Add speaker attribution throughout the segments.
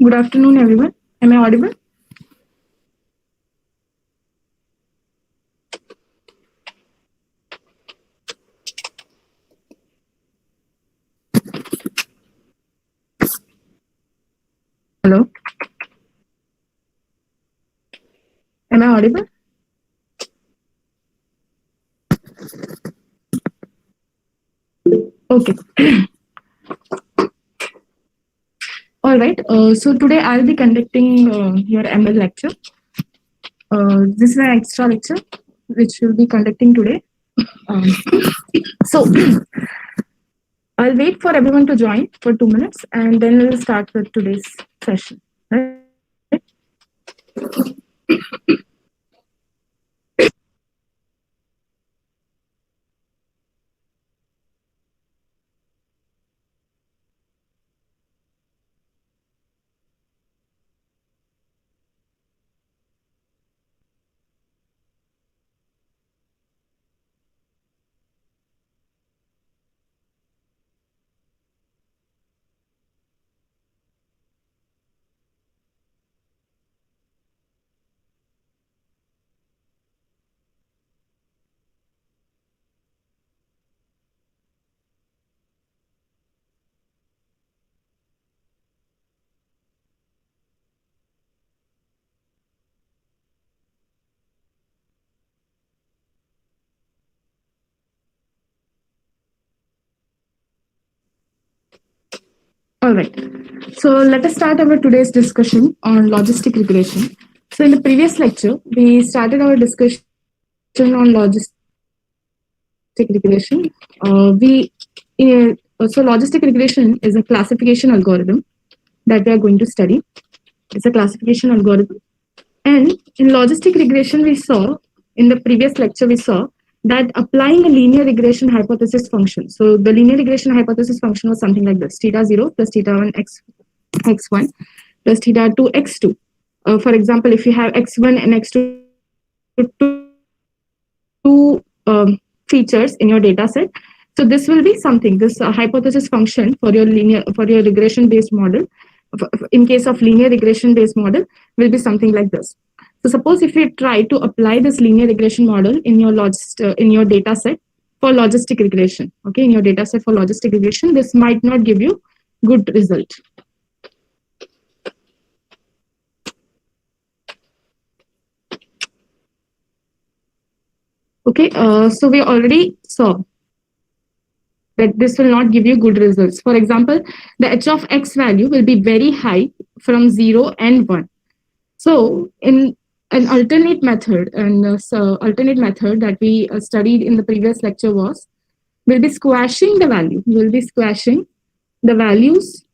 Speaker 1: Good afternoon, everyone. Am I audible? Hello. Am I audible? Okay. All right. So today I'll be conducting your ML lecture. This is an extra lecture which we'll be conducting today. Um, so I'll wait for everyone to join for 2 minutes, and then we'll start with today's session. Right? All right. So let us start our today's discussion on logistic regression. So in the previous lecture, we started our discussion on logistic regression. So logistic regression is a classification algorithm that we are going to study. It's a classification algorithm. And in logistic regression, we saw in the previous lecture, we saw that applying a linear regression hypothesis function. So the linear regression hypothesis function was something like this: theta 0 plus theta 1 x1 plus theta 2 x2. For example, if you have x1 and x2 two features in your data set, so this will be something, this hypothesis function for your regression based model, in case of linear regression based model, will be something like this. So suppose if you try to apply this linear regression model in your data set for logistic regression, okay, in your data set for logistic regression, this might not give you good result. Okay, so we already saw that this will not give you good results. For example, the h of x value will be very high from 0 and 1. So in an alternate method, alternate method that we studied in the previous lecture was, we'll be squashing the value. We'll be squashing the values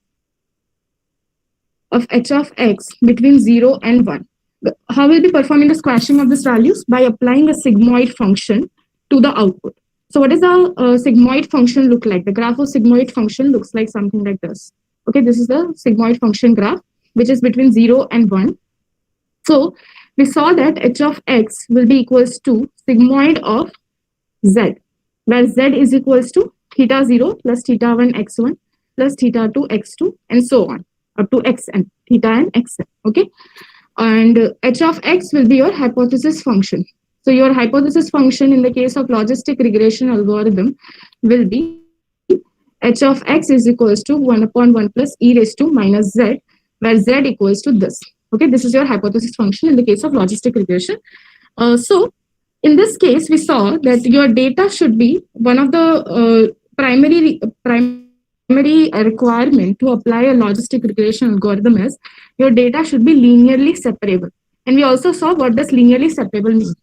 Speaker 1: of h of x between 0 and 1. How will be performing the squashing of these values? By applying a sigmoid function to the output. So what does a sigmoid function look like? The graph of sigmoid function looks like something like this. Okay, this is the sigmoid function graph, which is between 0 and 1. So we saw that h of x will be equals to sigmoid of z, where z is equals to theta 0 plus theta 1 x1 plus theta 2 x2 and so on up to xn, theta and xn. Okay, and h of x will be your hypothesis function. So your hypothesis function in the case of logistic regression algorithm will be h of x is equals to 1 upon 1 plus e raised to minus z, where z equals to this. Okay, this is your hypothesis function in the case of logistic regression. So in this case, we saw that your data should be one of the primary requirement to apply a logistic regression algorithm is your data should be linearly separable. And we also saw what does linearly separable mean,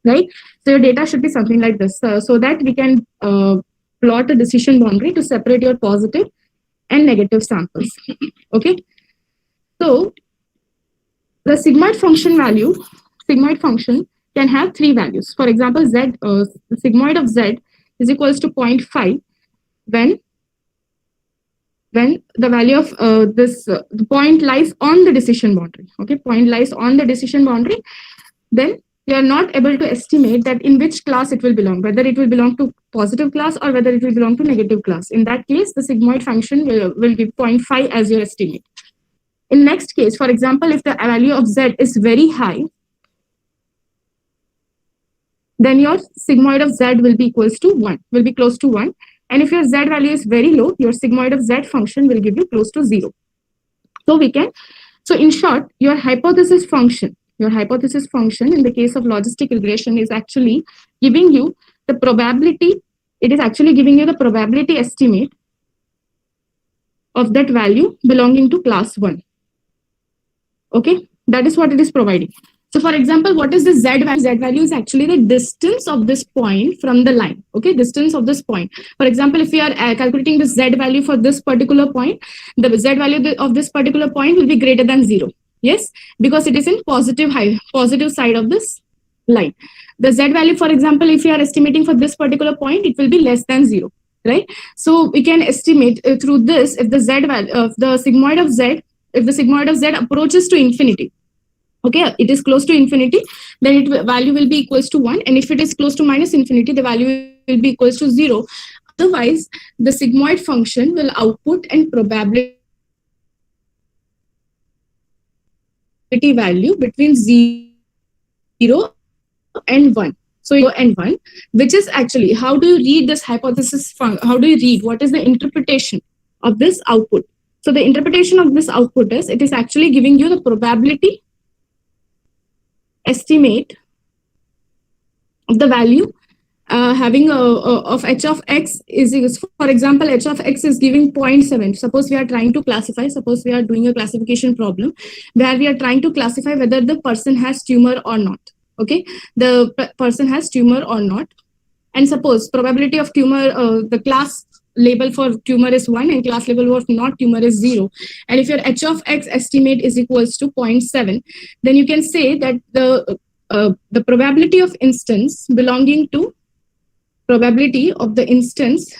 Speaker 1: right? So your data should be something like this, so that we can plot a decision boundary to separate your positive and negative samples. Okay, so the sigmoid function value, sigmoid function can have three values. For example, z, the sigmoid of z is equals to 0.5 when the value of the point lies on the decision boundary. Okay, point lies on the decision boundary, then you are not able to estimate that in which class it will belong, whether it will belong to positive class or whether it will belong to negative class. In that case, the sigmoid function will be 0.5 as your estimate. In next case, for example, if the value of Z is very high, then your sigmoid of Z will be equals to 1, will be close to 1. And if your Z value is very low, your sigmoid of Z function will give you close to 0. So in short, your hypothesis function in the case of logistic regression is actually giving you the probability, it is actually giving you the probability estimate of that value belonging to class 1. Okay, that is what it is providing. So for example, what is the Z value? Z value is actually the distance of this point from the line. Okay, distance of this point. For example, if we are calculating the Z value for this particular point, the Z value of this particular point will be greater than 0. Yes, because it is in positive side of this line. The Z value, for example, if you are estimating for this particular point, it will be less than 0. Right? So we can estimate through this if the Z value of the sigmoid of Z, if the sigmoid of Z approaches to infinity. Okay, it is close to infinity, then value will be equals to 1. And if it is close to minus infinity, the value will be equals to 0. Otherwise, the sigmoid function will output and probability value between 0 and 1. So 0 and 1, which is actually, how do you read this hypothesis function? How do you read? What is the interpretation of this output? So the interpretation of this output is, it is actually giving you the probability estimate of the value having of h of x is, for example, h of x is giving 0.7. Suppose we are trying to classify, suppose we are doing a classification problem where we are trying to classify whether the person has tumor or not. Okay, the person has tumor or not, and suppose probability of tumor, the class label for tumor is 1 and class label of not tumor is 0. And if your h of x estimate is equals to 0.7, then you can say that the probability of instance belonging to probability of the instance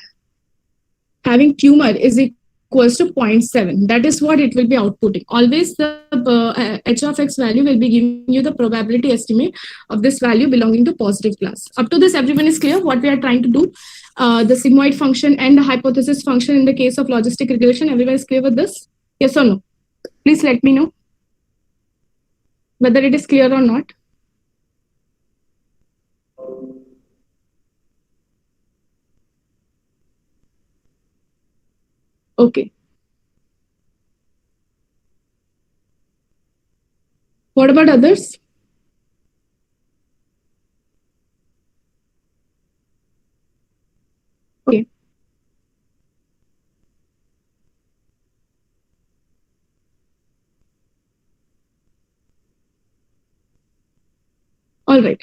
Speaker 1: having tumor is equals to 0.7. That is what it will be outputting. Always the h of x value will be giving you the probability estimate of this value belonging to positive class. Up to this, everyone is clear what we are trying to do. The sigmoid function and the hypothesis function in the case of logistic regression. Everyone is clear with this? Yes or no? Please let me know whether it is clear or not. Okay. What about others? Okay. All right.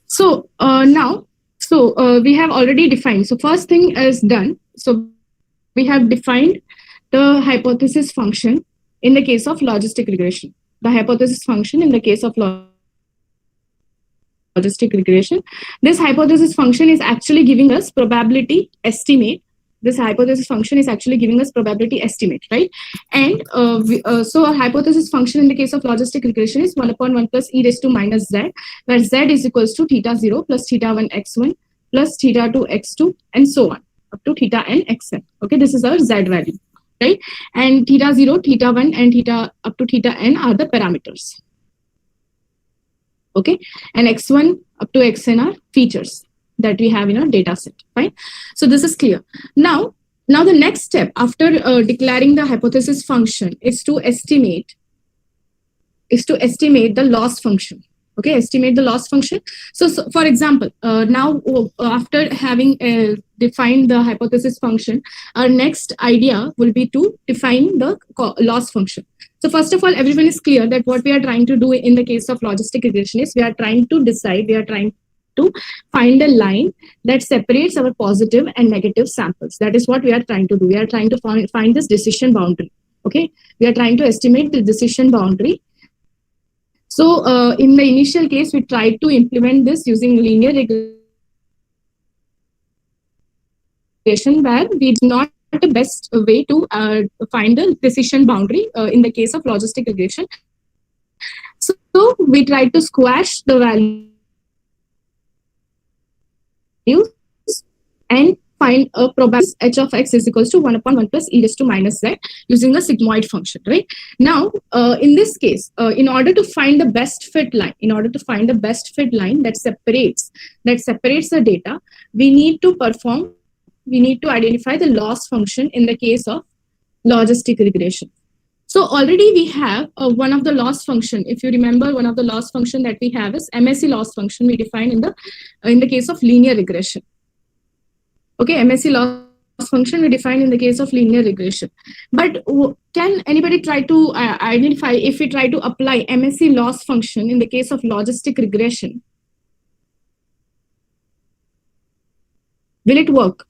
Speaker 1: So we have already defined. So first thing is done. So we have defined the hypothesis function in the case of logistic regression. The hypothesis function in the case of logistic regression. This hypothesis function is actually giving us probability estimate. This hypothesis function is actually giving us probability estimate, right? And so our hypothesis function in the case of logistic regression is 1 upon 1 plus e raised to minus z, where z is equals to theta 0 plus theta 1 x1 plus theta 2 x2 and so on up to theta n xn. Okay, this is our z value, right? And theta 0, theta 1 and theta up to theta n are the parameters. Okay, and x1 up to xn are features that we have in our data set, right? So this is clear. Now the next step after declaring the hypothesis function is to estimate the loss function. Okay, estimate the loss function. So for example, now after having defined the hypothesis function, our next idea will be to define the loss function. So first of all, everyone is clear that what we are trying to do in the case of logistic regression is we are trying to find a line that separates our positive and negative samples. That is what we are trying to do. We are trying to find this decision boundary. Okay, we are trying to estimate the decision boundary. So in the initial case, we tried to implement this using linear regression, where we did not the best way to find the decision boundary in the case of logistic regression. So we tried to squash the values and find a probability h of x is equals to 1 upon 1 plus e raised to minus z using a sigmoid function, right? Now, in this case, in order to find the best fit line, that separates the data, we need to identify the loss function in the case of logistic regression. So already we have one of the loss function. If you remember, one of the loss function that we have is MSE loss function we define in the case of linear regression. Okay, MSE loss function we define in the case of linear regression. But can anybody try to identify if we try to apply MSE loss function in the case of logistic regression? Will it work?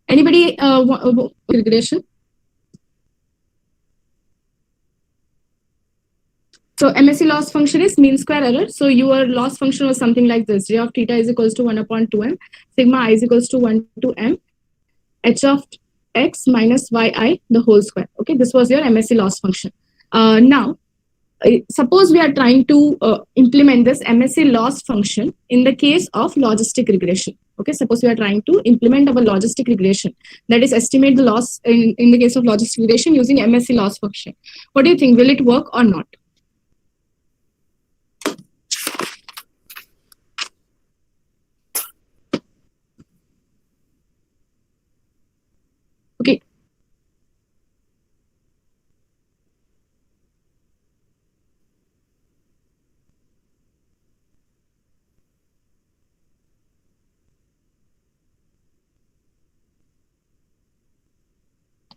Speaker 1: Anybody regression? So MSE loss function is mean square error. So your loss function was something like this: j of theta is equals to 1 upon 2m, sigma I is equals to 1 to m, h of x minus yi the whole square. Okay, this was your MSE loss function. Now, suppose we are trying to implement this MSE loss function in the case of logistic regression. Okay, suppose we are trying to implement our logistic regression, that is estimate the loss in the case of logistic regression using MSE loss function. What do you think? Will it work or not? Okay.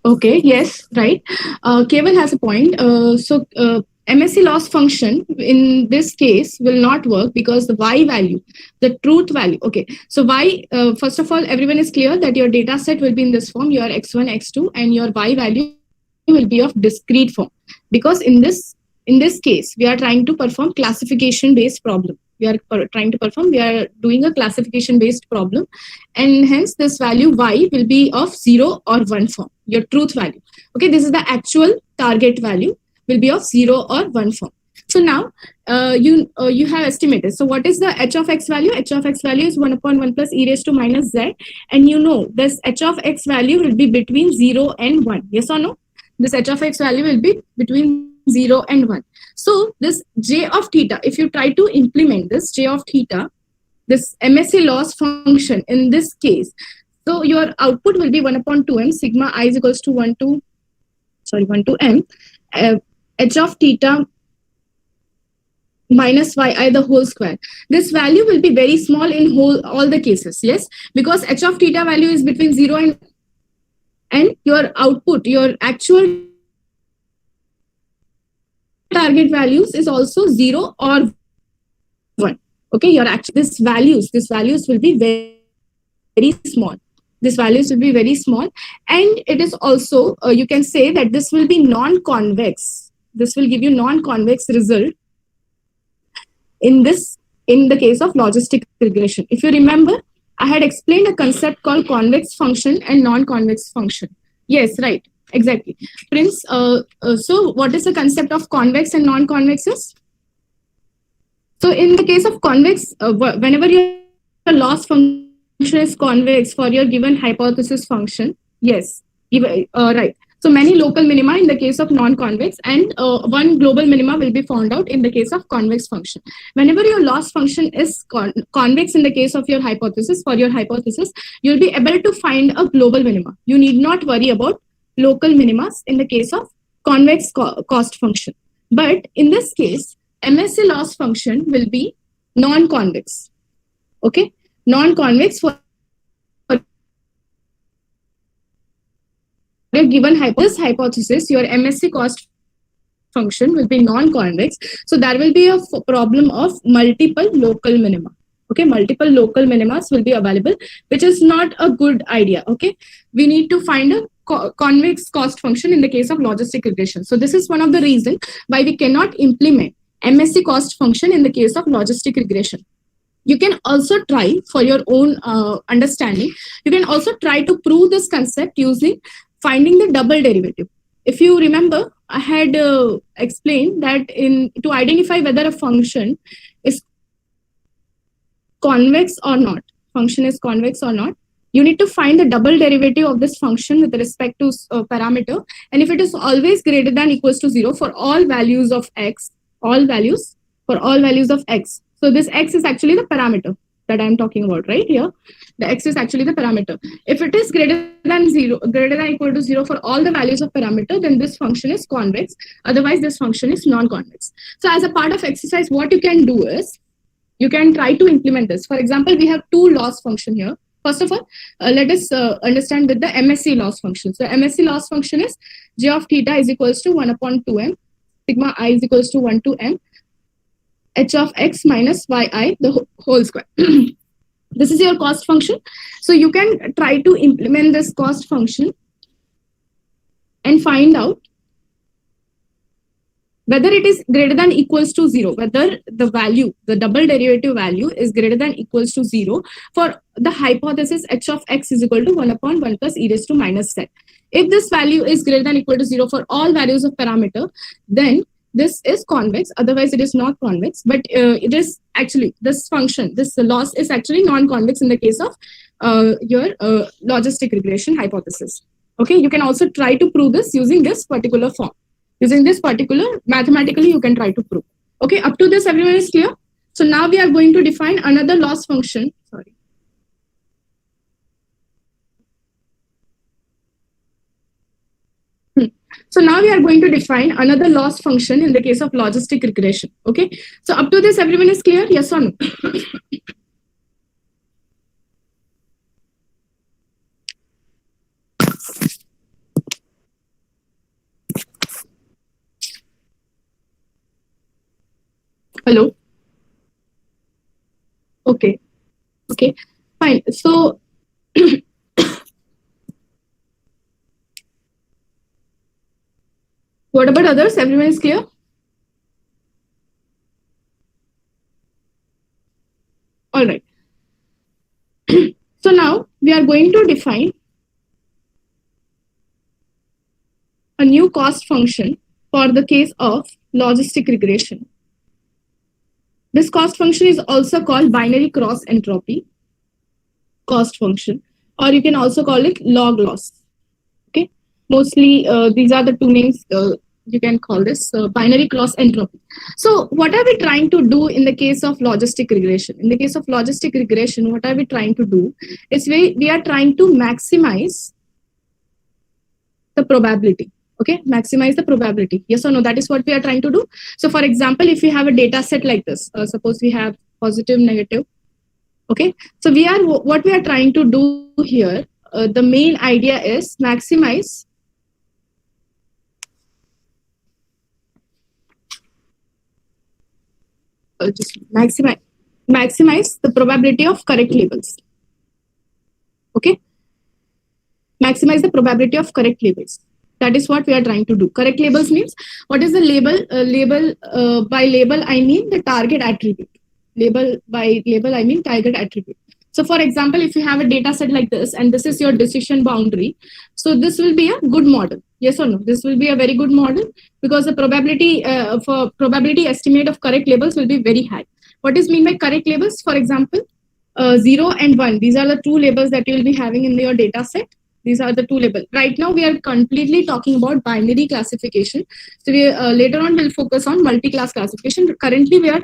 Speaker 1: Okay, yes, right. Keval has a point. MSE loss function in this case will not work because the y value, the truth value. Okay, so y, first of all, everyone is clear that your data set will be in this form, your x1, x2, and your y value will be of discrete form. Because in this case, we are trying to perform classification based problem. We are doing a classification based problem, and hence this value y will be of 0 or 1 form, your truth value. Okay, this is the actual target value, will be of 0 or 1 form. So now you have estimated. So what is the h of x value? H of x value is 1 upon 1 plus e raised to minus z, and you know this h of x value will be between 0 and 1. Yes or no? This h of x value will be between 0 and 1. So this j of theta, if you try to implement this j of theta, this MSE loss function in this case, so your output will be 1 upon 2m, sigma I is equals to 1 to m, h of theta minus yi the whole square. This value will be very small in all the cases, yes, because h of theta value is between 0 and your output, your actual target values is also 0 or 1. Okay, your these values will be very, very small. These values will be very small, and it is also you can say that this will be non-convex. This will give you non-convex result in the case of logistic regression. If you remember, I had explained a concept called convex function and non-convex function. Yes, right. Exactly. Prince, so what is the concept of convex and non-convex is? So in the case of convex, whenever your loss function is convex for your given hypothesis function, yes, right. So many local minima in the case of non-convex, and one global minima will be found out in the case of convex function. Whenever your loss function is convex in the case of your hypothesis, you'll be able to find a global minima. You need not worry about local minimas in the case of convex cost function. But in this case, MSE loss function will be non-convex. Okay, non-convex for your given hypothesis, your MSE cost function will be non-convex. So there will be a problem of multiple local minima. Okay, multiple local minimas will be available, which is not a good idea. Okay, we need to find a convex cost function in the case of logistic regression. So this is one of the reasons why we cannot implement MSE cost function in the case of logistic regression. You can also try, for your own understanding, you can also try to prove this concept using finding the double derivative. If you remember, I had explained that to identify whether a function is convex or not, function is convex or not, you need to find the double derivative of this function with respect to parameter. And if it is always greater than equals to 0 for all values of x, all values, for all values of x. So this x is actually the parameter that I'm talking about right here. The x is actually the parameter. If it is greater than 0, greater than equal to 0 for all the values of parameter, then this function is convex. Otherwise, this function is non-convex. So as a part of exercise, what you can do is, you can try to implement this. For example, we have two loss function here. First of all, let us understand with the MSE loss function. So MSE loss function is j of theta is equals to 1 upon 2m, sigma I is equals to 1 to m, h of x minus yi, the whole square. This is your cost function. So you can try to implement this cost function and find out whether it is greater than equals to 0, whether the value, the double derivative value is greater than equals to 0 for the hypothesis h of x is equal to 1 upon 1 plus e raised to minus z. If this value is greater than equal to 0 for all values of parameter, then this is convex, otherwise it is not convex, but it is actually, this function, this loss is actually non-convex in the case of your logistic regression hypothesis. Okay, you can also try to prove this using this particular form. Using this particular, mathematically you can try to prove. Okay, up to this everyone is clear? So now we are going to define another loss function. Sorry. So now we are going to define another loss function in the case of logistic regression. Okay, so up to this everyone is clear? Yes or no? Hello? Okay. Okay, fine. So what about others? Everyone is clear? All right. So now we are going to define a new cost function for the case of logistic regression. This cost function is also called binary cross entropy cost function, or you can also call it log loss. Okay, mostly these are the two names you can call this binary cross entropy. So what are we trying to do in the case of logistic regression? In the case of logistic regression, what are we trying to do? Is we are trying to maximize the probability. Okay, maximize the probability. Yes or no? That is what we are trying to do. So for example, if we have a data set like this, suppose we have positive, negative. Okay, so what we are trying to do here, the main idea is maximize maximize the probability of correct labels. Okay, maximize the probability of correct labels. That is what we are trying to do. Correct labels means, what is the label? By label I mean the target attribute. By label I mean target attribute. So for example, if you have a data set like this and this is your decision boundary, so this will be a good model. Yes or no? This will be a very good model because the probability for probability estimate of correct labels will be very high. What is mean by correct labels? For example, 0 and 1. These are the two labels that you will be having in your data set. These are the two labels. Right now, we are completely talking about binary classification. So we later on will focus on multi-class classification. Currently, we are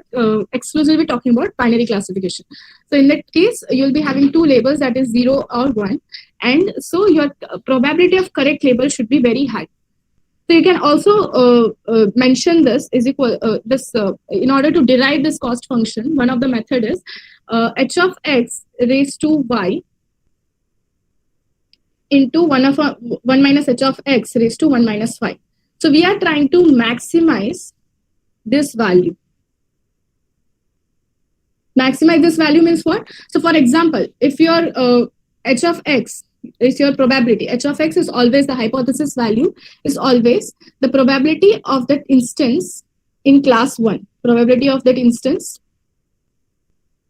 Speaker 1: exclusively talking about binary classification. So in that case, you'll be having two labels, that is 0 or 1. And so your probability of correct label should be very high. So you can also mention this is equal in order to derive this cost function. One of the method is h of x raised to y into 1 minus h of x raised to 1 minus 5. So we are trying to maximize this value. Maximize this value means what? So for example, if your h of x is your probability, h of x is always the hypothesis value, is always the probability of that instance in class 1, probability of that instance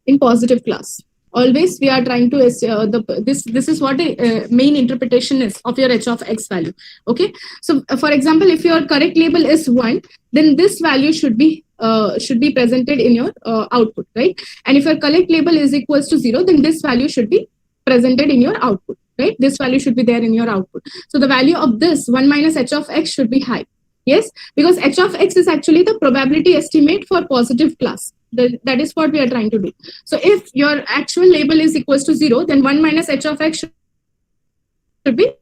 Speaker 1: in positive class. Always we are trying to this is what a main interpretation is of your h of x value. Okay, so for example, if your correct label is 1, then this value should be should be presented in your output, right? And if your collect label is equals to 0, then this value should be presented in your output, right? This value should be there in your output. So the value of this 1 minus h of x should be high. Yes, because h of x is actually the probability estimate for positive class. That is what we are trying to do. So if your actual label is equals to 0, then 1 minus h of x should be.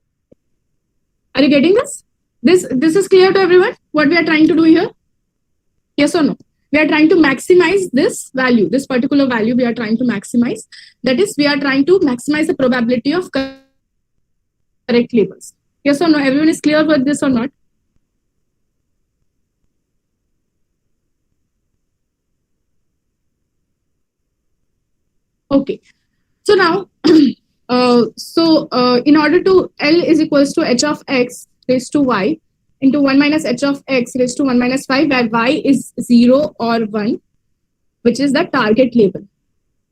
Speaker 1: Are you getting this? This is clear to everyone? What we are trying to do here? Yes or no? We are trying to maximize this value, this particular value we are trying to maximize. That is, we are trying to maximize the probability of correct labels. Yes or no? Everyone is clear with this or not? Okay. So now, in order to L is equals to h of x raised to y into 1 minus h of x raised to 1 minus 5, where y is 0 or 1, which is the target label.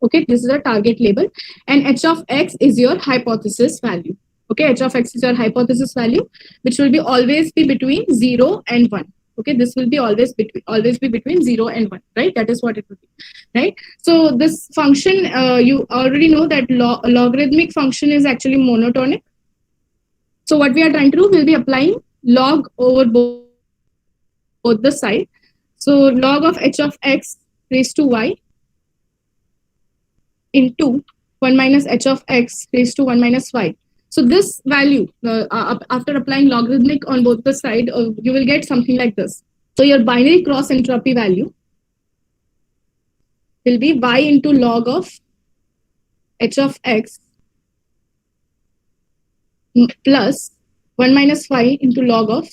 Speaker 1: Okay, this is a target label, and h of x is your hypothesis value. Okay, h of x is your hypothesis value, which will be always be between 0 and 1. Okay, this will be always be between 0 and 1, right? That is what it will be, right? So this function, you already know that logarithmic function is actually monotonic. So what we are trying to do, we'll be applying log over both the side. So log of h of x raised to y into 1 minus h of x raised to 1 minus y. So this value, after applying logarithmic on both the side, you will get something like this. So your binary cross entropy value will be y into log of h of x plus 1 minus y into log of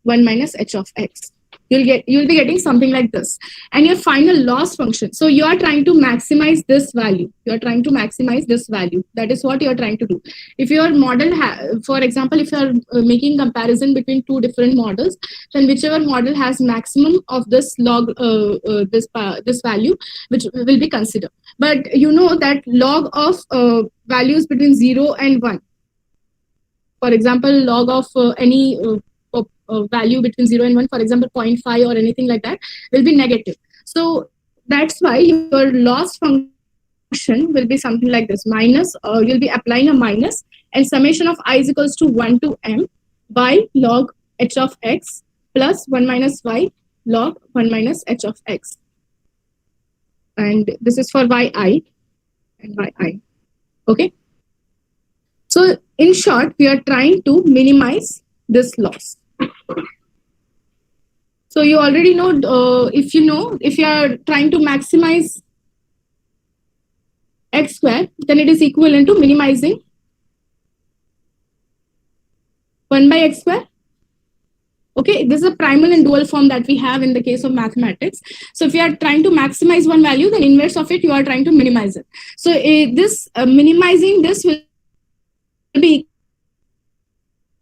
Speaker 1: 1 minus h of x. You'll be getting something like this, and your final loss function. So you are trying to maximize this value. You are trying to maximize this value. That is what you are trying to do. If your model, for example, if you are making comparison between two different models, then whichever model has maximum of this log, this value, which will be considered. But you know that log of values between 0 and 1. For example, log of any value between 0 and 1, for example, 0.5 or anything like that, will be negative. So that's why your loss function will be something like this. Minus, you'll be applying a minus, and summation of I is equals to 1 to m by log h of x plus 1 minus y log 1 minus h of x. And this is for yi and yi. Okay. So in short, we are trying to minimize this loss. So you already know, if you are trying to maximize x square, then it is equivalent to minimizing 1 by x square. Okay, this is a primal and dual form that we have in the case of mathematics. So if you are trying to maximize one value, then inverse of it, you are trying to minimize it. So this minimizing this will be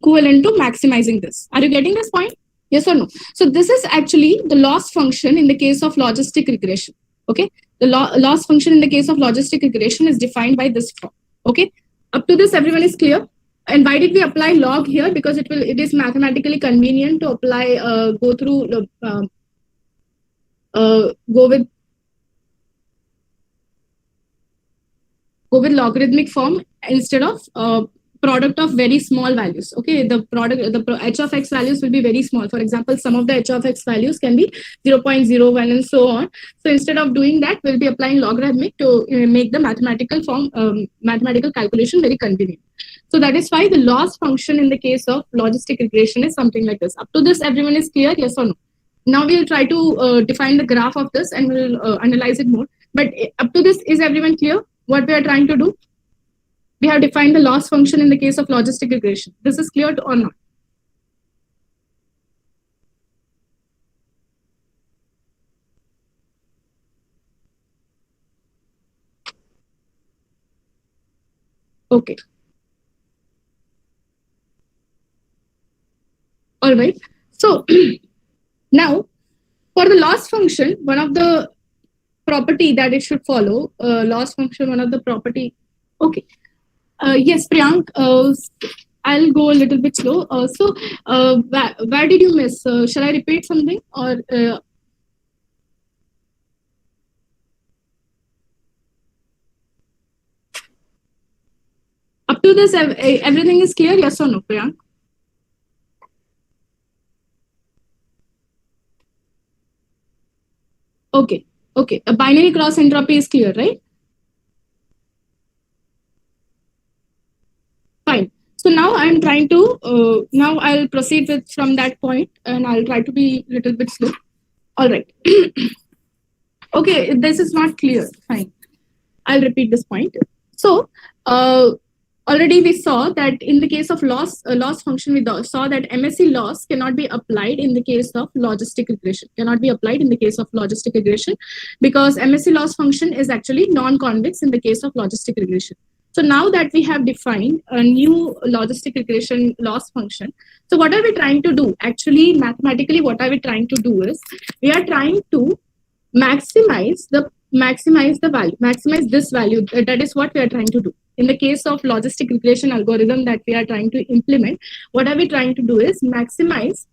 Speaker 1: equivalent to maximizing this. Are you getting this point? Yes or no? So this is actually the loss function in the case of logistic regression. Okay, the loss function in the case of logistic regression is defined by this form. Okay, up to this everyone is clear? And why did we apply log here? Because it is mathematically convenient to apply, go with logarithmic form instead of product of very small values. Okay, the h of x values will be very small. For example, some of the h of x values can be 0.01 and so on. So instead of doing that, we'll be applying logarithmic to make the mathematical form, mathematical calculation very convenient. So that is why the loss function in the case of logistic regression is something like this. Up to this, everyone is clear? Yes or no? Now we'll try to define the graph of this and we'll analyze it more. But up to this, is everyone clear what we are trying to do? We have defined the loss function in the case of logistic regression. This is clear or not? Okay. All right. So now for the loss function, one of the property that it should follow, loss function, one of the property. Okay. Yes, Priyank, I'll go a little bit slow. Where did you miss? Shall I repeat something or? Up to this, everything is clear? Yes or no, Priyank? Okay. Okay. A binary cross entropy is clear, right? Fine. So now I'm trying to, now I'll proceed with from that point and I'll try to be a little bit slow. All right. Okay, this is not clear. Fine. I'll repeat this point. So, already we saw that in the case of loss function, we saw that MSE loss cannot be applied in the case of logistic regression. Cannot be applied in the case of logistic regression because MSE loss function is actually non-convex in the case of logistic regression. So now that we have defined a new logistic regression loss function, so what are we trying to do? Actually, mathematically, what are we trying to do is we are trying to maximize the value, maximize this value. That is what we are trying to do. In the case of logistic regression algorithm that we are trying to implement, what are we trying to do is maximize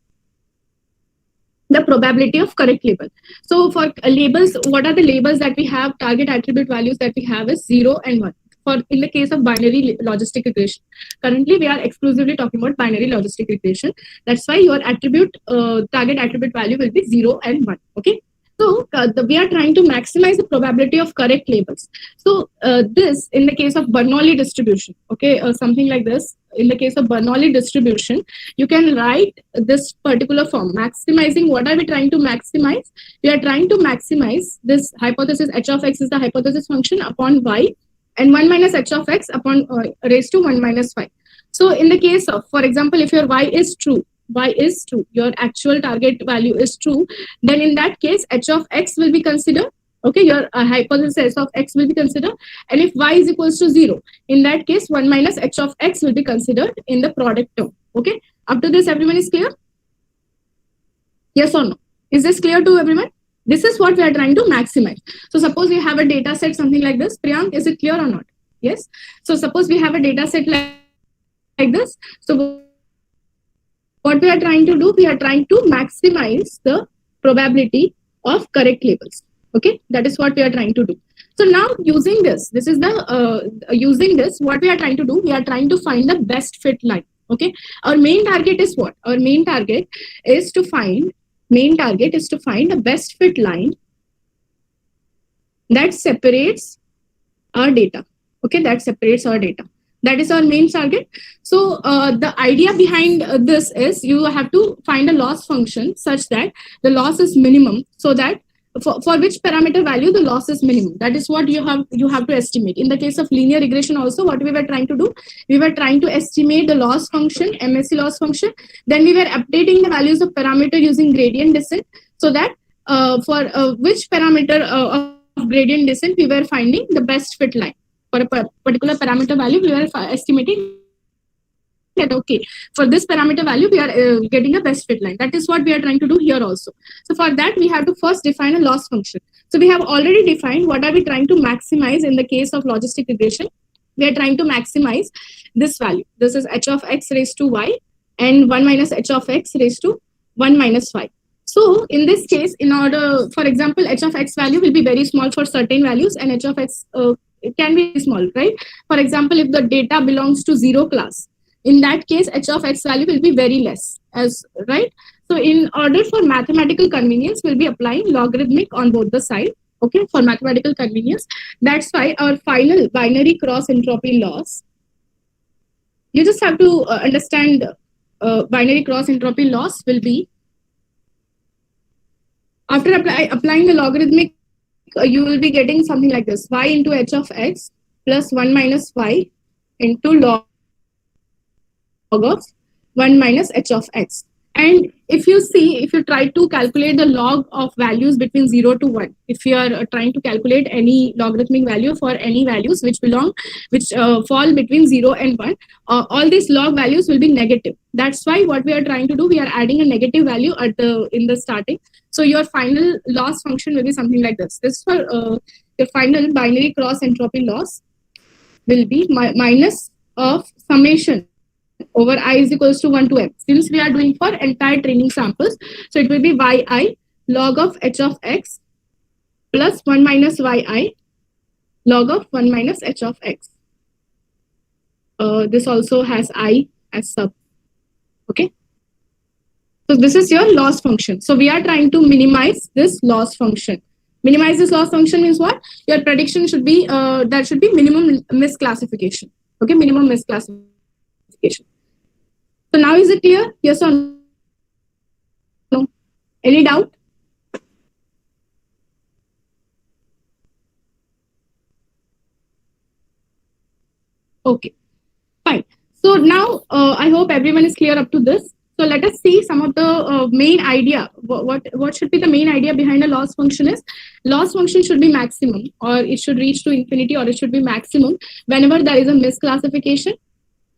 Speaker 1: the probability of correct label. So for labels, what are the labels that we have? Target attribute values that we have is 0 and 1. For in the case of binary logistic regression, currently we are exclusively talking about binary logistic regression. That's why your attribute target attribute value will be 0 and 1. Okay. So we are trying to maximize the probability of correct labels. So this in the case of Bernoulli distribution, okay, something like this. In the case of Bernoulli distribution, you can write this particular form. Maximizing, what are we trying to maximize? We are trying to maximize this hypothesis h of x is the hypothesis function upon y, and 1 minus h of x upon raised to 1 minus y. So in the case of, for example, if your y is true, your actual target value is true, then in that case, h of x will be considered. Okay, your hypothesis of x will be considered. And if y is equals to 0, in that case, 1 minus h of x will be considered in the product term. Okay, up to this, everyone is clear? Yes or no? Is this clear to everyone? This is what we are trying to maximize. So suppose we have a data set, something like this. Priyank, is it clear or not? Yes. So suppose we have a data set like this. So what we are trying to do, we are trying to maximize the probability of correct labels. Okay, that is what we are trying to do. So now using this is the what we are trying to do, we are trying to find the best fit line. Okay, our main target is what? Our main target is to find a best fit line that separates our data. Okay, that separates our data. That is our main target. So the idea behind this is you have to find a loss function such that the loss is minimum, so that for which parameter value the loss is minimum. That is what you have to estimate. In the case of linear regression also, what we were trying to do, we were trying to estimate the loss function, MSE loss function. Then we were updating the values of parameter using gradient descent, so that for which parameter of gradient descent we were finding the best fit line. For a particular parameter value, we are estimating that, okay, for this parameter value, we are getting a best fit line. That is what we are trying to do here also. So for that, we have to first define a loss function. So we have already defined what are we trying to maximize in the case of logistic regression. We are trying to maximize this value. This is h of x raised to y and 1 minus h of x raised to 1 minus y. So in this case, in order, for example, h of x value will be very small for certain values and h of x it can be small, right? For example, if the data belongs to 0 class, in that case, h of x value will be very less, right? So in order for mathematical convenience, we'll be applying logarithmic on both the sides, okay, for mathematical convenience. That's why our final binary cross entropy loss, you just have to understand binary cross entropy loss will be, after applying the logarithmic, you will be getting something like this: y into h of x plus 1 minus y into log of 1 minus h of x. And if you try to calculate the log of values between 0 to 1, if you are trying to calculate any logarithmic value for any values which fall between 0 and 1, all these log values will be negative. That's why what we are trying to do, we are adding a negative value in the starting. So your final loss function will be something like this. This for the final binary cross entropy loss will be minus of summation over I is equals to 1 to m. Since we are doing for entire training samples, so it will be yi log of h of x plus 1 minus yi log of 1 minus h of x. This also has I as sub. Okay. So this is your loss function. So we are trying to minimize this loss function. Minimize this loss function means what? Your prediction should be, there should be minimum misclassification. Okay, minimum misclassification. So now is it clear? Yes or no? Any doubt? Okay, fine. So now I hope everyone is clear up to this. So let us see some of the main idea. What should be the main idea behind a loss function is, loss function should be maximum, or it should reach to infinity, or it should be maximum whenever there is a misclassification,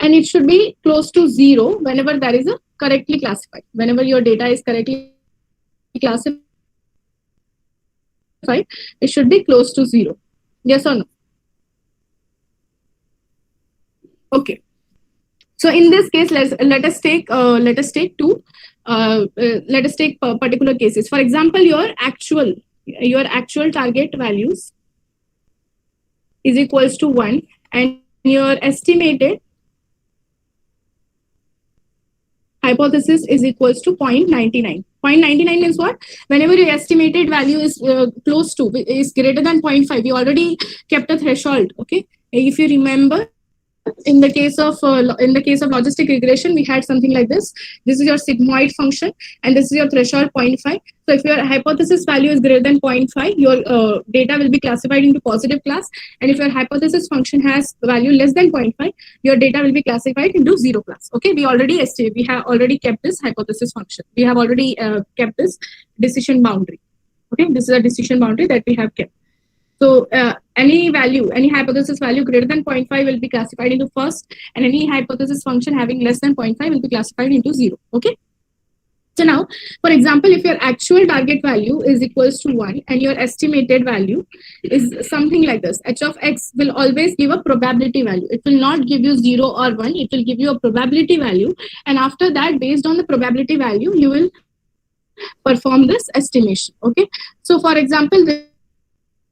Speaker 1: and it should be close to zero whenever there is a correctly classified. Whenever your data is correctly classified, it should be close to zero. Yes or no? Okay. So in this case, let us take two. Let us take particular cases. For example, your actual target values is equals to 1, and your estimated hypothesis is equals to 0.99. 0.99 means what? Whenever your estimated value is close to, is greater than 0.5, you already kept a threshold. Okay, if you remember, in the case of logistic regression, we had something like this. This is your sigmoid function, and this is your threshold 0.5. So if your hypothesis value is greater than 0.5, your data will be classified into positive class, and if your hypothesis function has value less than 0.5, your data will be classified into zero class. Okay, we have already kept this hypothesis function. We have already kept this decision boundary. Okay, this is a decision boundary that we have kept. So any hypothesis value greater than 0.5 will be classified into first, and any hypothesis function having less than 0.5 will be classified into zero. Okay. So now, for example, if your actual target value is equals to 1 and your estimated value is something like this, h of x will always give a probability value. It will not give you 0 or 1. It will give you a probability value. And after that, based on the probability value, you will perform this estimation. Okay. So for example,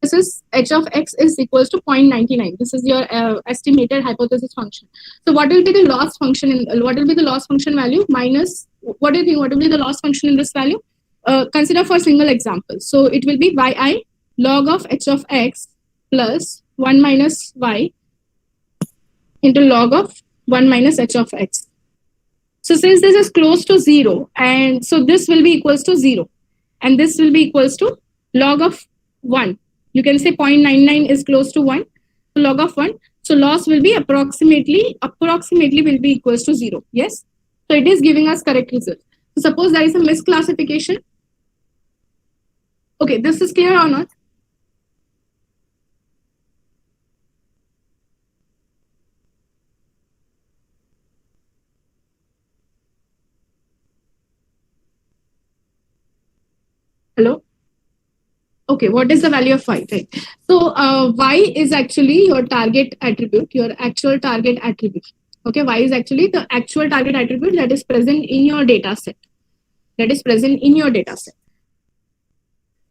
Speaker 1: this is h of x is equals to 0.99. This is your estimated hypothesis function. So what will be the loss function what will be the loss function value minus, what do you think, what will be the loss function in this value? Consider for a single example. So it will be yi log of h of x plus 1 minus y into log of 1 minus h of x. So since this is close to 0, and so this will be equals to 0, and this will be equals to log of 1. You can say 0.99 is close to 1, so log of 1. So loss will be approximately will be equals to 0. Yes. So it is giving us correct result. So suppose there is a misclassification. Okay, this is clear or not? Hello? Okay, what is the value of y? Right. So y is actually your target attribute, your actual target attribute. Okay, y is actually the actual target attribute that is present in your data set.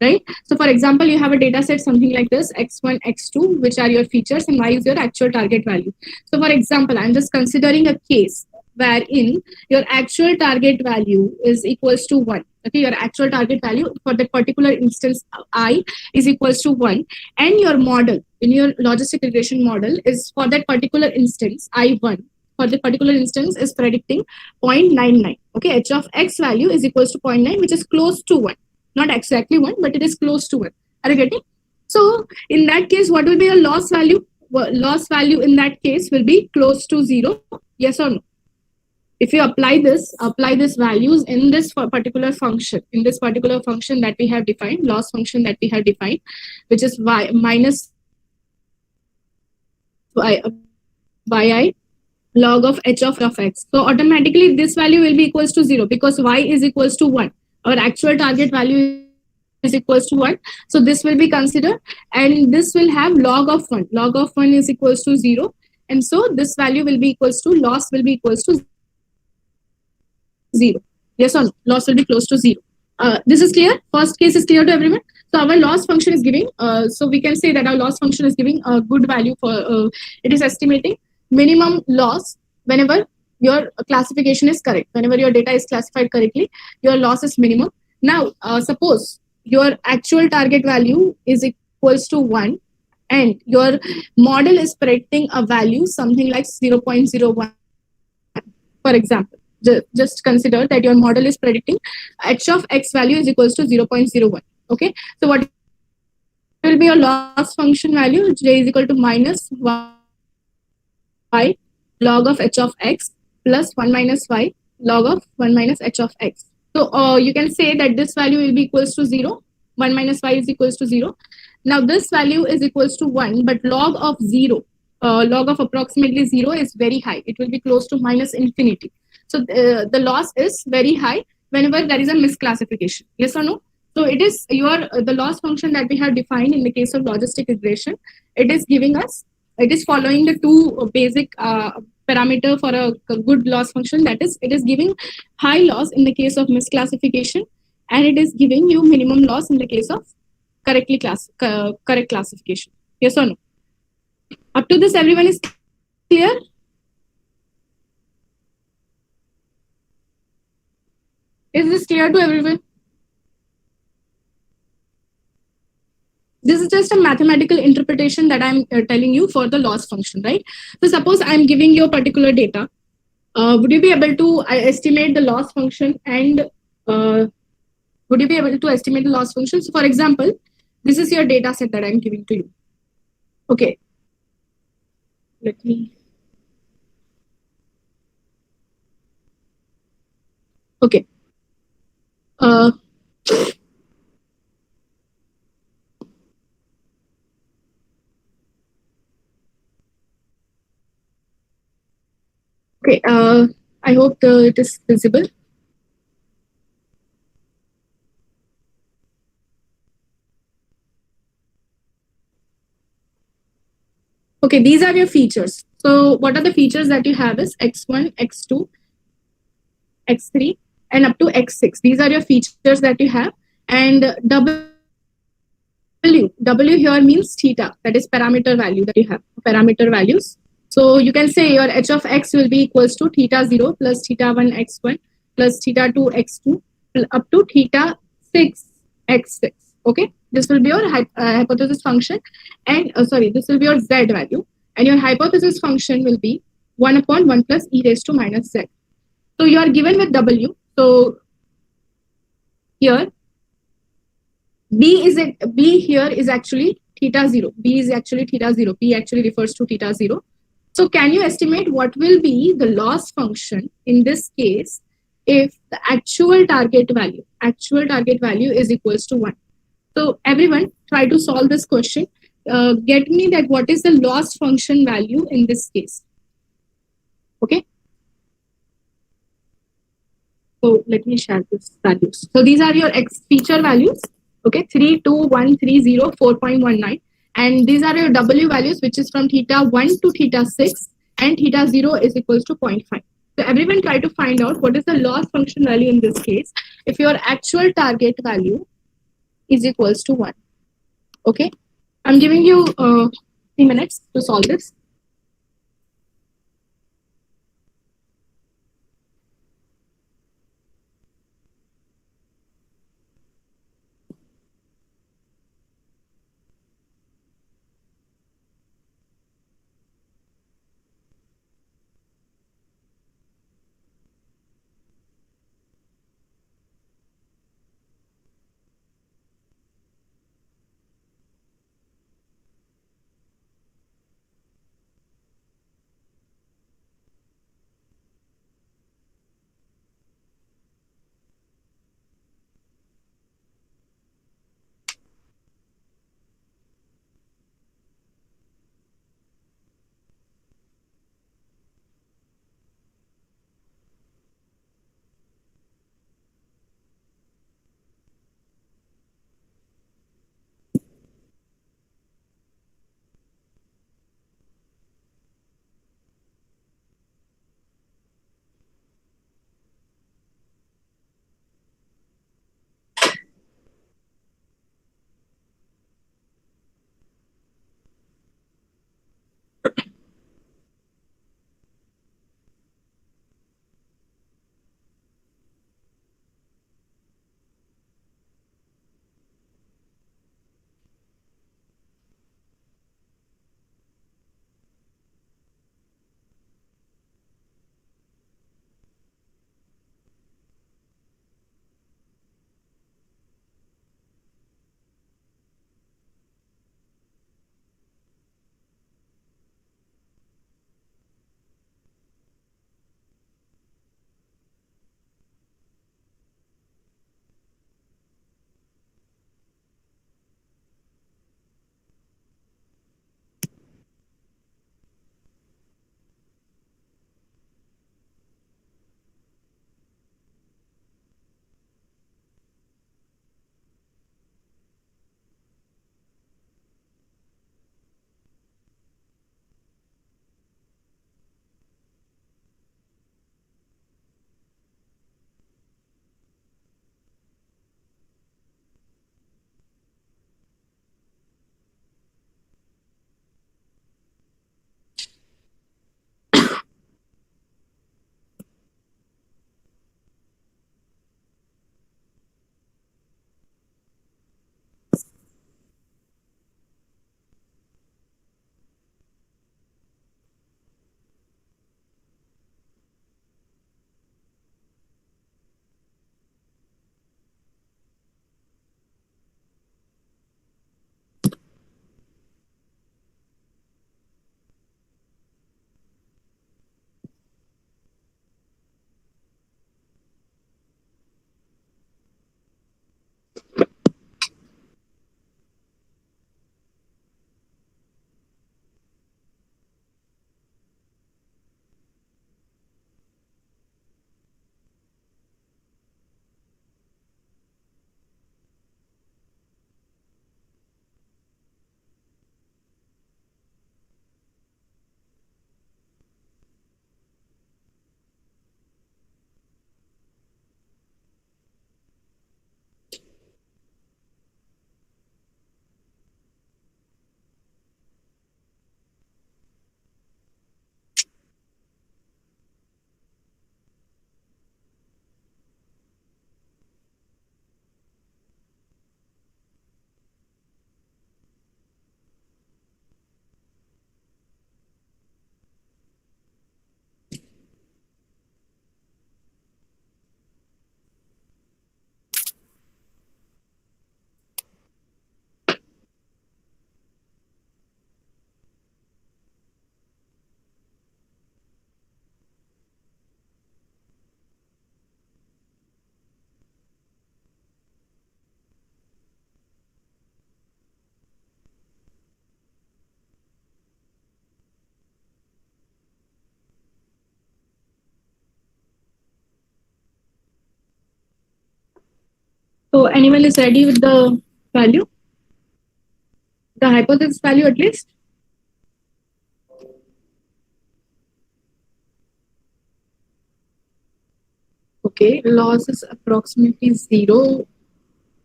Speaker 1: Right? So for example, you have a data set something like this, x1, x2, which are your features, and y is your actual target value. So for example, I'm just considering a case wherein your actual target value is equals to 1. Okay, your actual target value for that particular instance I is equals to 1, and your model in your logistic regression model is for that particular instance I1. For the particular instance is predicting 0.99. Okay, h of x value is equals to 0.9, which is close to 1. Not exactly 1, but it is close to 1. Are you getting? So in that case, what will be a loss value? Well, loss value in that case will be close to 0. Yes or no? If you apply this values in this particular function, that we have defined, loss function that we have defined, which is y minus yi log of h of x. So automatically this value will be equals to 0 because y is equals to 1. Our actual target value is equals to 1. So this will be considered, and this will have log of 1. Log of 1 is equals to 0. And so this value will be equals to, loss will be equals to 0. Yes or no? Loss will be close to 0. This is clear? First case is clear to everyone? So our loss function is giving, so we can say that our loss function is giving a good value for, it is estimating minimum loss whenever your classification is correct. Whenever your data is classified correctly, your loss is minimum. Now, suppose your actual target value is equals to 1 and your model is predicting a value something like 0.01. For example, just consider that your model is predicting h of x value is equals to 0.01. Okay, so what will be your loss function value? J is equal to minus y log of h of x plus 1 minus y log of 1 minus h of x. So you can say that this value will be equals to 0. 1 minus y is equals to 0. Now this value is equals to 1, but log of 0, log of approximately 0 is very high. It will be close to minus infinity. So the loss is very high whenever there is a misclassification. Yes or no? So it is the loss function that we have defined in the case of logistic regression. It is giving us, it is following the two basic parameter for a good loss function. That is, it is giving high loss in the case of misclassification, and it is giving you minimum loss in the case of correct classification. Yes or no? Up to this, everyone is clear? Is this clear to everyone? This is just a mathematical interpretation that I'm telling you for the loss function, right? So suppose I'm giving you a particular data. Would you be able to estimate the loss function, and would you be able to estimate the loss function? So for example, this is your data set that I'm giving to you. Okay. Let me. Okay. Okay. I hope it is visible. Okay, these are your features. So what are the features that you have is x1, x2, x3, and up to x6. These are your features that you have. And W here means theta, that is parameter value that you have, parameter values. So you can say your h of x will be equals to theta 0 plus theta 1 x1 plus theta 2 x2 up to theta 6 x6. Okay, this will be your hypothesis function, and sorry, this will be your z value, and your hypothesis function will be 1 upon 1 plus e raised to minus z. So you are given with W. So here B here is actually theta 0. B is actually theta 0. P actually refers to theta 0. So can you estimate what will be the loss function in this case if the actual target value is equals to 1? So everyone try to solve this question. Get me that what is the loss function value in this case. Okay. So let me share these values. So these are your X feature values. Okay, 3, 2, 1, 3, 0, 4.19. And these are your W values, which is from theta 1 to theta 6, and theta 0 is equals to 0.5. So everyone try to find out what is the loss function value in this case if your actual target value is equals to 1. Okay, I'm giving you 3 minutes to solve this. So anyone is ready with the value? The hypothesis value at least? Okay, loss is approximately zero.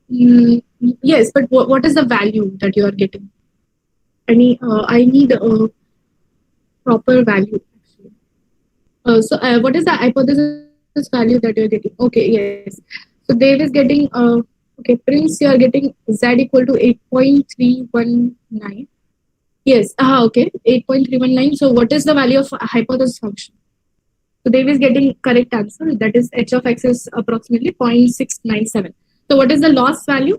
Speaker 1: Yes, but what is the value that you are getting? I need a proper value actually. What is the hypothesis value that you're getting? Okay, yes. So Dave is getting okay, Prince, you are getting Z equal to 8.319. Yes, okay, 8.319. So what is the value of hypothesis function? So Dave is getting correct answer. That is h of x is approximately 0.697. So what is the loss value?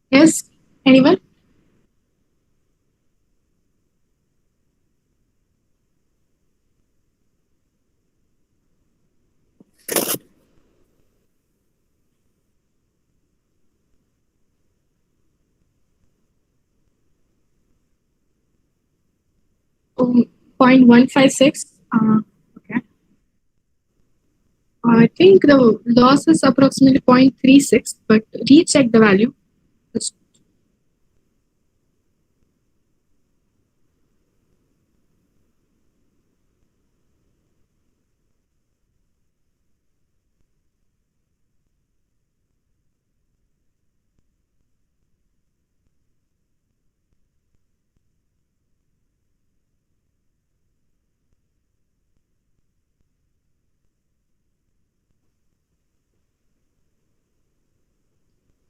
Speaker 1: Yes, anyone? Um, 0.156. Okay. I think the loss is approximately 0.36, but recheck the value. It's-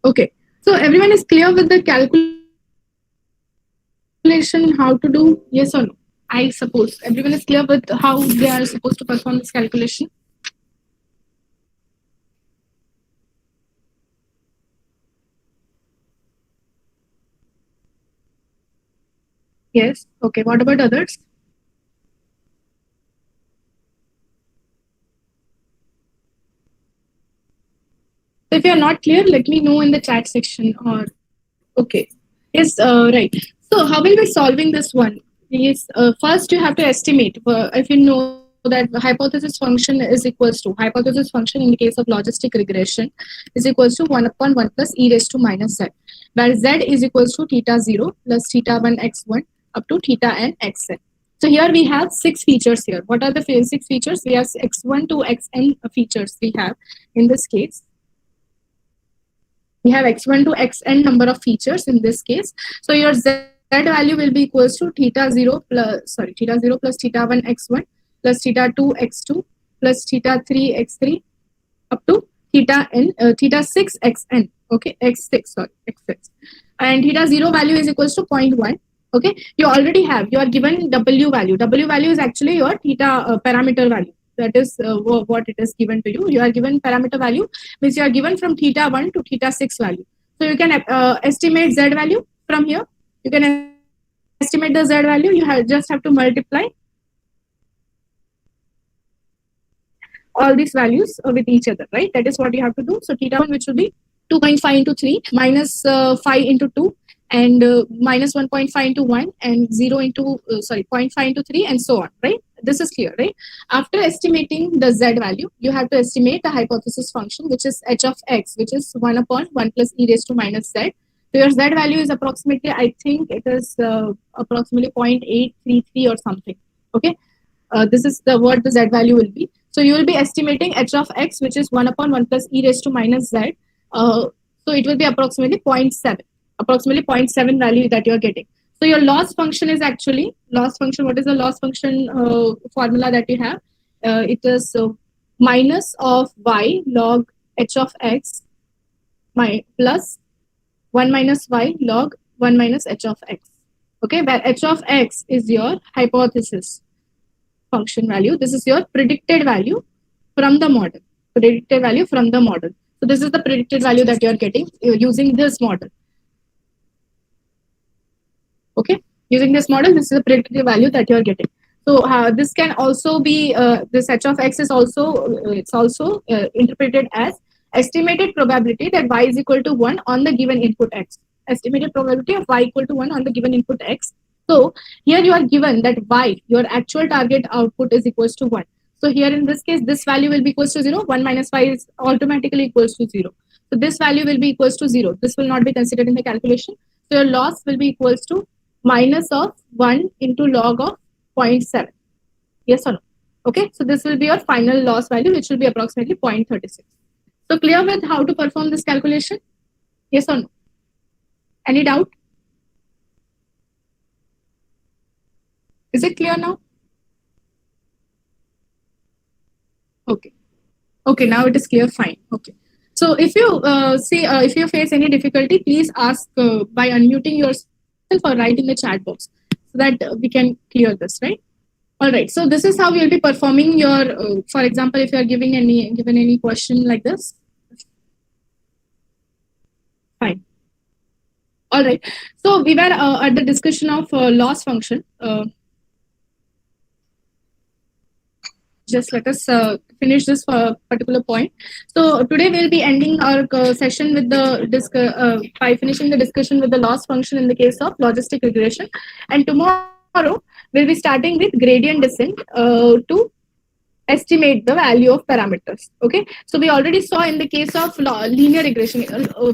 Speaker 1: Okay. So everyone is clear with the calculation, how to do? Yes or no? I suppose everyone is clear with how they are supposed to perform this calculation. Yes. Okay. What about others? So if you are not clear, let me know in the chat section. Or okay. Yes. Right. So how will be solving this one? Yes. First, you have to estimate. If you know that the hypothesis function is equals to hypothesis function in the case of logistic regression is equals to 1/1 plus e raised to minus z, where z is equals to theta 0 plus theta 1 x1 up to theta n xn. So here we have six features here. What are the six features? We have x1 to xn features we have in this case. We have x1 to xn number of features in this case. So your z value will be equals to theta 0 plus theta 0 plus theta 1 x1 plus theta 2 x2 plus theta 3 x3 up to theta n theta 6 xn. Okay, x6, sorry, x6. And theta 0 value is equals to 0.1. Okay, you already have, you are given w value. W value is actually your theta parameter value. That is what it is given to you. You are given parameter value, means you are given from theta 1 to theta 6 value. So you can estimate z value from here. You can estimate the z value. You just have to multiply all these values with each other, right? That is what you have to do. So theta 1, which will be 2.5 into 3 minus 5 into 2 and minus 1.5 into 1 and 0 into, 0.5 into 3 and so on, right? This is clear, right? After estimating the z value, you have to estimate the hypothesis function, which is h of x, which is 1 upon 1 plus e raised to minus z. So your z value is approximately, I think it is approximately 0.833 or something, okay? This is what the z value will be. So you will be estimating h of x, which is 1 upon 1 plus e raised to minus z. So it will be approximately 0.7, approximately 0.7 value that you are getting. So your loss function is actually, loss function, what is the loss function formula that you have? It is minus of y log h of x plus 1 minus y log 1 minus h of x. Okay, where h of x is your hypothesis function value. This is your predicted value from the model. Predicted value from the model. So this is the predicted value that you are getting using this model. Okay, using this model, this is the predicted value that you are getting. So this can also be this h of x is also it's also interpreted as estimated probability that y is equal to 1 on the given input x. Estimated probability of y equal to 1 on the given input x. So here you are given that y, your actual target output, is equals to 1. So here in this case, this value will be equals to 0. 1 minus y is automatically equals to 0. So this value will be equals to 0. This will not be considered in the calculation. So your loss will be equals to minus of 1 into log of 0.7. Yes or no? Okay, so this will be your final loss value, which will be approximately 0.36. So clear with how to perform this calculation? Yes or no? Any doubt? Is it clear now? Okay. Okay, now it is clear. Fine. Okay. So if you if you face any difficulty, please ask by unmuting yourself or write in the chat box so that we can clear this, right? All right. So this is how we will be performing your, for example, if you are given any question like this. Fine. All right. So we were at the discussion of loss function. Just let us finish this particular point. So today we'll be ending our session with the by finishing the discussion with the loss function in the case of logistic regression, and tomorrow we'll be starting with gradient descent to estimate the value of parameters. Okay, so we already saw in the case of linear regression.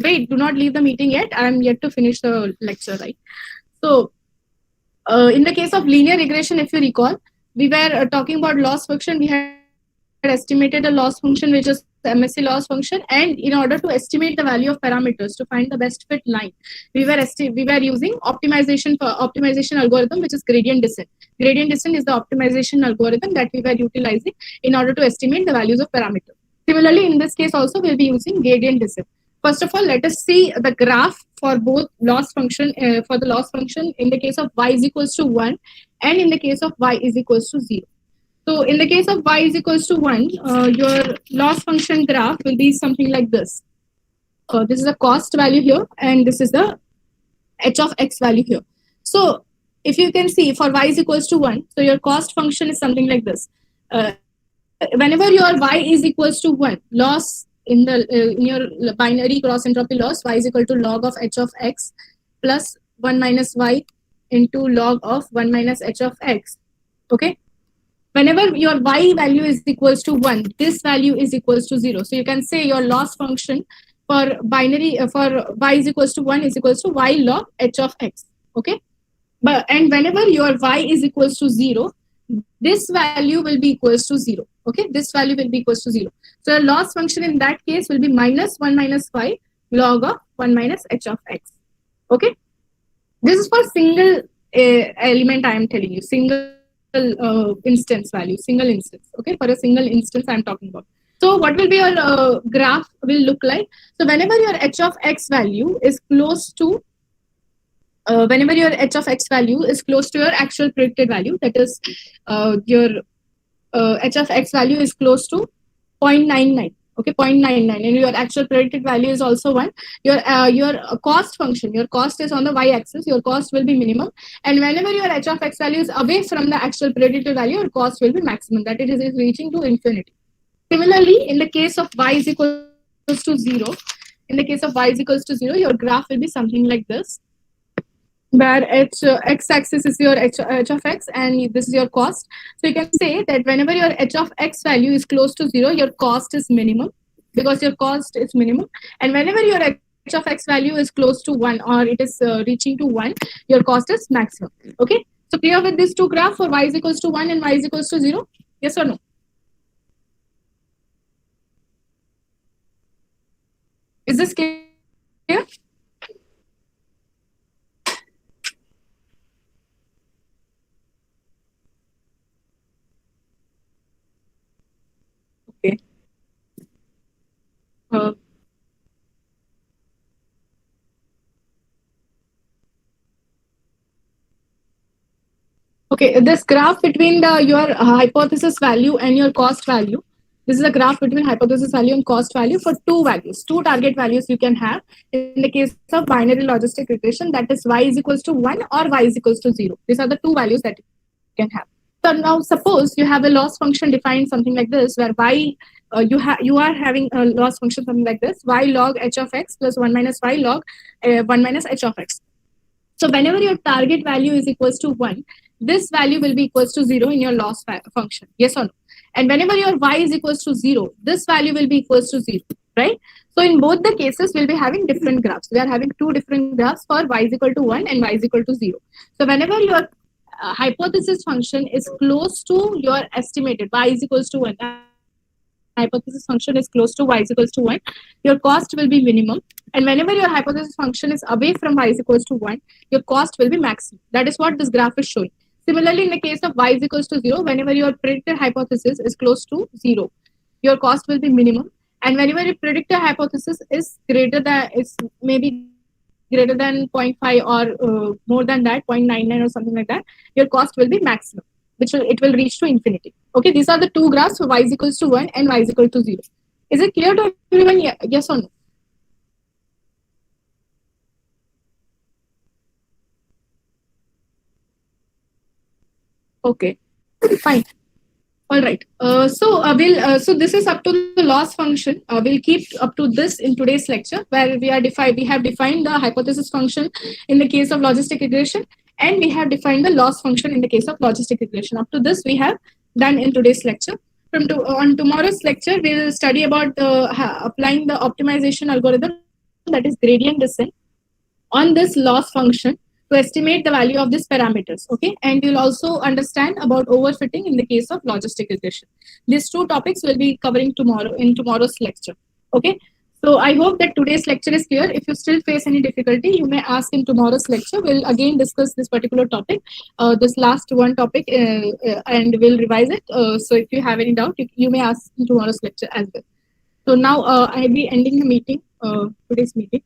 Speaker 1: Wait, do not leave the meeting yet. I am yet to finish the lecture, right? So in the case of linear regression, if you recall, we were talking about loss function. We had estimated a loss function, which is the MSE loss function, and in order to estimate the value of parameters to find the best fit line, we were using optimization algorithm, which is gradient descent. Gradient descent is the optimization algorithm that we were utilizing in order to estimate the values of parameters. Similarly, in this case also we'll be using gradient descent. First of all, let us see the graph for both loss function for the loss function in the case of y is equals to 1 and in the case of y is equals to 0. So in the case of y is equals to 1, your loss function graph will be something like this. This is the cost value here, and this is the h of x value here. So if you can see, for y is equals to 1, so your cost function is something like this. Whenever your y is equals to 1, loss in your binary cross entropy loss, y is equal to log of h of x plus 1 minus y into log of 1 minus h of x. Okay. Whenever your y value is equals to 1, this value is equals to 0. So you can say your loss function for binary for y is equals to 1 is equals to y log h of x. Okay. And whenever your y is equals to 0, this value will be equals to 0. Okay, this value will be equals to 0. So the loss function in that case will be minus 1 minus y log of 1 minus h of x. Okay, this is for single element. I am telling you, single instance value, single instance. Okay, for a single instance I am talking about. So what will be your graph will look like? So whenever your h of x value is close to whenever your h of x value is close to your actual predicted value, that is your h of x value is close to 0.99. Okay, 0.99, and your actual predicted value is also 1. Your cost function, your cost is on the y-axis. Your cost will be minimum, and whenever your h of x value is away from the actual predicted value, your cost will be maximum. That it is reaching to infinity. Similarly, in the case of y is equals to 0, in the case of y is equals to 0, your graph will be something like this. where x-axis is your h of x and this is your cost. So you can say that whenever your h of x value is close to 0, your cost is minimum because your cost is minimum. And whenever your h of x value is close to 1 or it is reaching to 1, your cost is maximum. Okay. So clear with these two graphs for y is equals to 1 and y is equals to 0? Yes or no? Is this clear? Okay. Uh, okay, this graph between your hypothesis value and your cost value. This is a graph between hypothesis value and cost value for two values, two target values you can have in the case of binary logistic regression, that is y is equals to 1 or y is equals to 0. These are the two values that you can have. So now suppose you have a loss function defined something like this, where y you are having a loss function something like this, y log h of x plus 1 minus y log 1 minus h of x. So whenever your target value is equals to 1, this value will be equals to 0 in your loss function. Yes or no? And whenever your y is equals to 0, this value will be equals to 0, right? So in both the cases, we'll be having different graphs. We are having two different graphs for y is equal to 1 and y is equal to 0. So whenever your hypothesis function is close to your estimated y is equals to 1, hypothesis function is close to y is equals to 1, your cost will be minimum. And whenever your hypothesis function is away from y is equals to 1, your cost will be maximum. That is what this graph is showing. Similarly, in the case of y is equals to 0, whenever your predicted hypothesis is close to 0, your cost will be minimum. And whenever your predicted hypothesis is greater than, is maybe greater than 0.5 or more than that, 0.99 or something like that, your cost will be maximum, which it will reach to infinity. Okay, these are the two graphs for y is equals to 1 and y is equal to 0. Is it clear to everyone? Yes or no? Okay, fine. All right. So this is up to the loss function. We'll keep up to this in today's lecture, where we have defined the hypothesis function in the case of logistic regression, and we have defined the loss function in the case of logistic regression. Up to this, we have done in today's lecture. On tomorrow's lecture, we will study about applying the optimization algorithm, that is gradient descent, on this loss function to estimate the value of these parameters. Okay, and you'll also understand about overfitting in the case of logistic regression. These two topics will be covering tomorrow in tomorrow's lecture. Okay, so I hope that today's lecture is clear. If you still face any difficulty, you may ask in tomorrow's lecture. We'll again discuss this particular topic, this last one topic, and we'll revise it. So if you have any doubt, you may ask in tomorrow's lecture as well. So now I'll be ending the meeting, today's meeting.